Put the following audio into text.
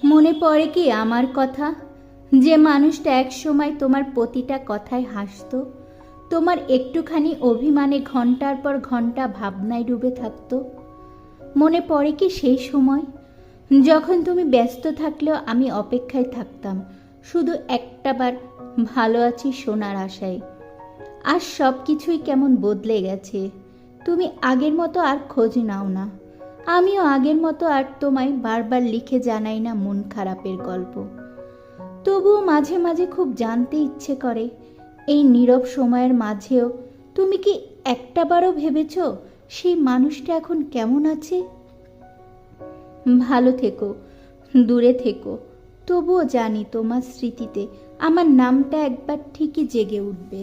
মনে পড়ে কি আমার কথা, যে মানুষটা এক সময় তোমার প্রতিটা কথায় হাসতো, তোমার একটুখানি অভিমানে ঘন্টার পর ঘন্টা ভাবনায় ডুবে থাকতো? মনে পড়ে কি সেই সময় যখন তুমি ব্যস্ত থাকলেও আমি অপেক্ষায় থাকতাম, শুধু একটাবার ভালো আছি শোনার আশায়? আর সব কিছুই কেমন বদলে গেছে। তুমি আগের মতো আর খোঁজ নাও না, আমিও আগের মতো আর তোমায় বারবার লিখে জানাই না মন খারাপের গল্প। তবুও মাঝে মাঝে খুব জানতে ইচ্ছে করে, এই নীরব সময়ের মাঝেও তুমি কি একটাবারও ভেবেছ সেই মানুষটা এখন কেমন আছে? ভালো থেকো, দূরে থেকো, তবুও জানি তোমার স্মৃতিতে আমার নামটা একবার ঠিকই জেগে উঠবে।